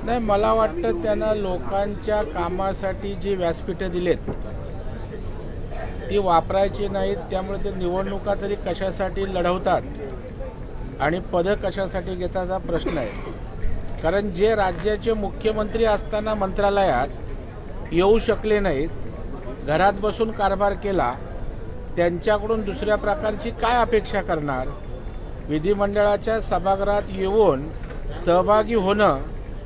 नाही, मला वाटतं त्यांना लोकांच्या कामासाठी जी व्यासपीठं दिलेत ती वापरायची नाहीत. त्यामुळे ते निवडणुका तरी कशासाठी लढवतात आणि पदं कशासाठी घेतात हा प्रश्न आहे. कारण जे राज्याचे मुख्यमंत्री असताना मंत्रालयात येऊ शकले नाहीत, घरात बसून कारभार केला, त्यांच्याकडून दुसऱ्या प्रकारची काय अपेक्षा करणार. विधिमंडळाच्या सभागृहात येऊन सहभागी होणं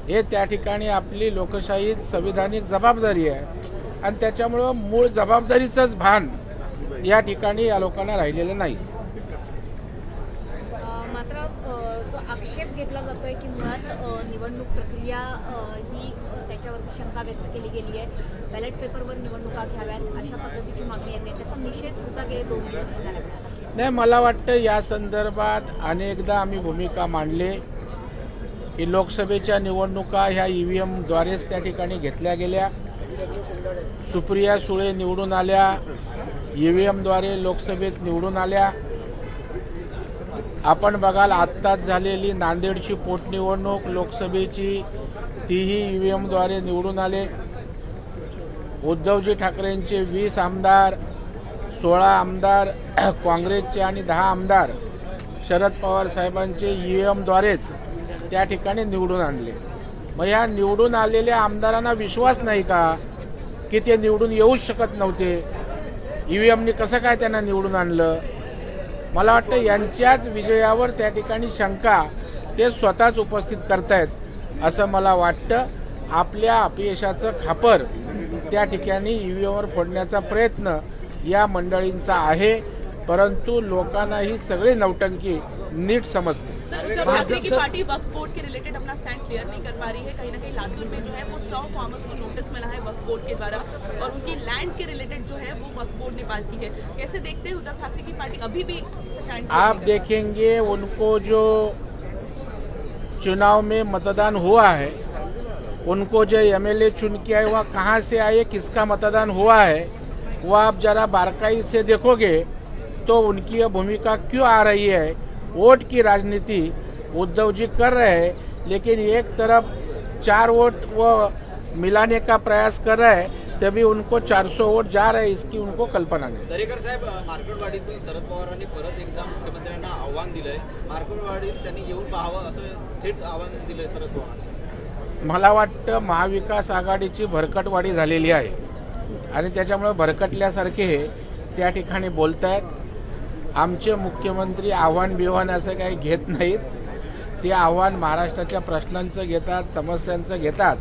हे त्या ठिकाणी आपली लोकशाही संविधानिक जबाबदारी आहे आणि त्याच्यामुळं मूळ जबाबदारीचंच भान या ठिकाणी या लोकांना राहिलेलं नाही. मात्र जो आक्षेप घेतला जातोय की मुळात निवडणूक प्रक्रिया ही त्याच्यावरती शंका व्यक्त केली गेली आहे, बॅलेट पेपरवर निवडणुका घ्याव्यात अशा पद्धतीची मागणी येते. त्याचा निषेध सुद्धा गेले 2 दिवस बघायला मिळाला. नाही, मला वाटतं या संदर्भात अनेकदा आम्ही भूमिका मांडले की लोकसभेच्या निवडणुका ह्या EVMद्वारेच त्या ठिकाणी घेतल्या गेल्या. सुप्रिया सुळे निवडून आल्या, EVMद्वारे लोकसभेत निवडून आल्या. आपण बघाल आत्ताच झालेली नांदेडची पोटनिवडणूक लोकसभेची, तीही EVMद्वारे निवडून आले. उद्धवजी ठाकरेंचे 20 आमदार, 16 आमदार काँग्रेसचे आणि 10 आमदार शरद पवार साहेबांचे EVMद्वारेच त्या ठिकाणी निवडून आणले. मग ह्या निवडून आलेल्या आमदारांना विश्वास नाही का की ते निवडून येऊच शकत नव्हते? EVMनी कसं काय त्यांना निवडून आणलं? मला वाटतं यांच्याच विजयावर त्या ठिकाणी शंका ते स्वतःच उपस्थित करतायत असं मला वाटतं. आपल्या अपयशाचं खापर त्या ठिकाणी EVMवर फोडण्याचा प्रयत्न या मंडळींचा आहे, परंतु लोकांना ही सगळी नौटंकी नीट समझते। उद्धव ठाकरे की पार्टी वक्फ बोर्ड के रिलेटेड अपना स्टैंड क्लियर नहीं कर पा रही है। कहीं ना कहीं लातूर में जो है वो 100 फार्मर्स को नोटिस मिला है वक्फ बोर्ड के द्वारा और उनकी लैंड के रिलेटेड जो है वो वक्फ बोर्ड निकालती है। कैसे देखते हैं उद्धव ठाकरे की पार्टी अभी भी स्टैंड? आप देखेंगे उनको जो चुनाव में मतदान हुआ है, उनको जो MLA चुन के आए वह कहाँ से आए, किसका मतदान हुआ है, वो आप जरा बारकाई से देखोगे तो उनकी यह भूमिका क्यों आ रही है। वोट की राजनीति उद्धव जी कर रहे हैं, लेकिन एक तरफ 4 वोट वो मिलाने का प्रयास कर रहे हैं, तभी उनको 400 वोट जा रहे हैं, इसकी उनको कल्पना नहीं। दरेकर साहेब, मार्केटवाडीतून शरद पवारांनी परत एकदा मुख्यमंत्र्यांना आव्हान दिलंय, मार्केटवाडीत त्यांनी येऊन पाहावं असं थेट आव्हान दिलंय शरद पवारांनी। मला वाटतं महाविकास आघाडीची भरकटवाडी झालेली आहे आणि त्याच्यामुळे भरकटल्यासारखे त्या ठिकाणी बोलतायत। आमचे मुख्यमंत्री आव्हान बिव्हान असं काही घेत नाहीत, ते आव्हान महाराष्ट्राच्या प्रश्नांचं घेतात, समस्यांचं घेतात।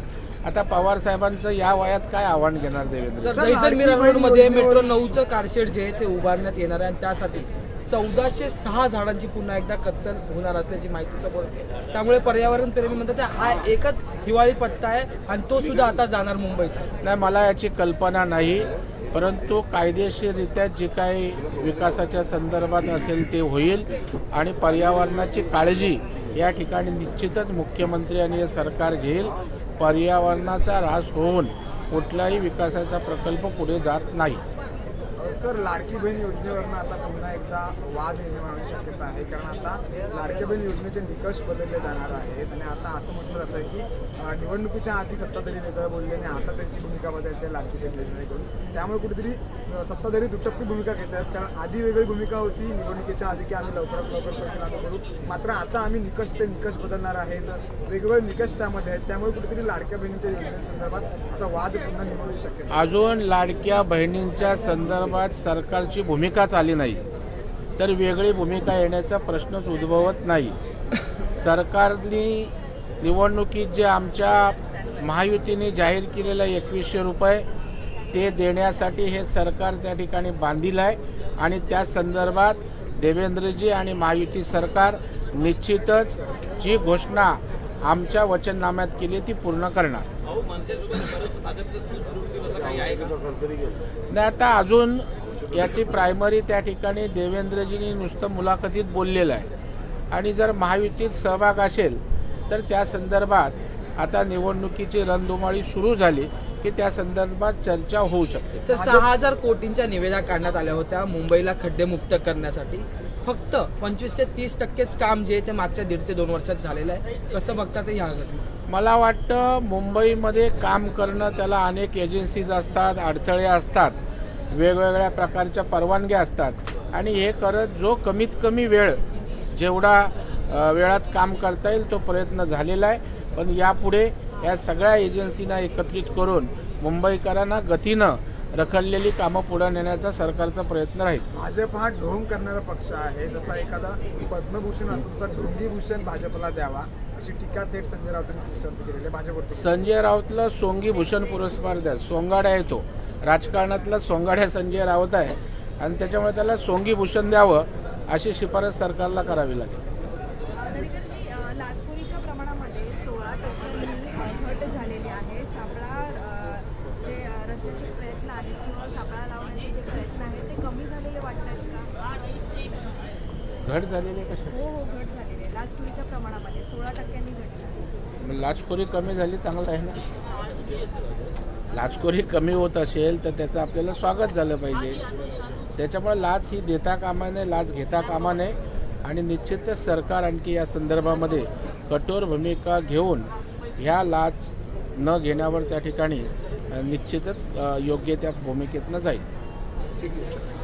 आता पवार साहेबांचं या वयात काय आव्हान घेणार देवेंद्र? जैसलमेर रोडमध्ये मेट्रो 9चं कारशेड जे आहे ते उभारण्यात येणार आहे आणि त्यासाठी 1406 झाडांची पुन्हा एकदा कत्तल होणार असल्याची माहिती समोर येते। त्यामुळे पर्यावरण प्रेमी म्हणतात हा एकच हिवाळी पट्टा आहे आणि तो सुद्धा आता जाणार मुंबईचा। नाही, मला याची कल्पना नाही, परंतु कायदेशीररित्या जे काही विकासाच्या संदर्भात असेल ते होईल आणि पर्यावरणाची काळजी या ठिकाणी निश्चितच मुख्यमंत्री आणि हे सरकार घेईल। पर्यावरणाचा ऱ्हास होऊन कुठलाही विकासाचा प्रकल्प पुढे जात नाही। सर, लाडकी बहीण योजनेवरनं आता पुन्हा एकदा वाद निर्माण होण्याची शक्यता आहे, कारण आता लाडकी बहीण योजनेचे निकष बदलले जाणार आहेत आणि आता असं म्हटलं जातं आहे की निवडणुकीच्या आधी सत्ताधारी वेगळं बोलले आणि आता त्यांची भूमिका बदलते लाडकी बहीण योजनेकडून। त्यामुळे कुठेतरी सत्ताधारी दुटप्पी भूमिका घेत आहेत, कारण आधी वेगळी भूमिका होती निवडणुकीच्या आधी की आम्ही लवकरात लवकर पैसे लागू करू, मात्र आता आम्ही निकष बदलणार आहेत, वेगवेगळे निकष त्यामध्ये आहेत। त्यामुळे कुठेतरी लाडक्या बहिणीच्या योजनेसंदर्भात आता वाद पुन्हा निर्माणाची शक्यता। अजून लाडक्या बहिणींच्या संदर्भात सरकारची भूमिकाच आली नाही, तर वेगळी भूमिका येण्याचा प्रश्नच उद्भवत नाही। सरकारने निवडणुकीत जे आमच्या महायुतीने जाहीर केलेलं 2100 रुपये ते देण्यासाठी हे सरकार त्या ठिकाणी बांधील आहे आणि त्या संदर्भात देवेंद्रजी आणि महायुती सरकार निश्चितच जी घोषणा आमच्या वचननाम्यात केली ती पूर्ण करणार। नाही, आता अजून याची प्रायमरी त्या ठिकाणी देवेंद्रजींनी नुसतं मुलाखतीत बोललेलं आहे आणि जर महायुतीत सहभाग असेल तर त्या संदर्भात आता निवडणुकीची रणधुमाळी सुरू झाली की त्या संदर्भात चर्चा होऊ शकते। सर, 6000 कोटींच्या निविदा काढण्यात आल्या होत्या मुंबईला खड्डेमुक्त करण्यासाठी, फक्त 25 ते 30% काम जे आहे ते मागच्या 1.5 ते 2 वर्षात झालेलं आहे. कसं बघता ते ह्या घटना? मला वाटतं मुंबईमध्ये काम करणं त्याला अनेक एजन्सीज असतात, अडथळे असतात, वेगवेगळ्या प्रकारच्या परवानग्या असतात आणि हे करत जो कमीत कमी वेळ जेवढा वेळात काम करता येईल तो प्रयत्न झालेला आहे. पण यापुढे या सगळ्या एजन्सींना एकत्रित करून मुंबईकरांना गतीनं रखडलेली कामं पुढे नेण्याचा सरकारचा प्रयत्न राहील. भाजप हा ढोंग करणारा पक्ष आहे. जसा एखादा पद्मभूषण असतो तसा ढोंगीभूषण भाजपला द्यावा अशी टीका थेट संजय राऊतांनी तुमच्यावर केलेली आहे. भाजपवर संजय राऊतला सोंगी भूषण पुरस्कार द्या. सोंगाड्या आहे तो, राजकारणातला सोंगाड्या संजय राऊत आहे आणि त्याच्यामुळे त्याला सोंगी भूषण द्यावं अशी शिफारस सरकारला करावी लागेल. दरेकरजी, लाचखोरीच्या प्रमाणामध्ये 16% घट झालेली आहे. सापळा जे रस्त्याचे प्रयत्न आहेत किंवा सापळा लावण्याचे जे प्रयत्न आहेत ते कमी झालेले वाटत आहेत का? घट झालेली कशा? हो, घट झालेली आहे. लाचखोरीच्या प्रमाणामध्ये 16% घट झाली. लाचखोरी कमी झाली चांगलं आहे ना. लाचखोरी कमी होत असेल तर त्याचं आपल्याला स्वागत झालं पाहिजे. त्याच्यामुळे लाच ही देता कामा नये, लाच घेता कामा नये आणि निश्चितच सरकार आणखी या संदर्भामध्ये कठोर भूमिका घेऊन ह्या लाच न घेण्यावर त्या ठिकाणी निश्चितच योग्य त्या भूमिकेतनं जाईल. ठीक आहे.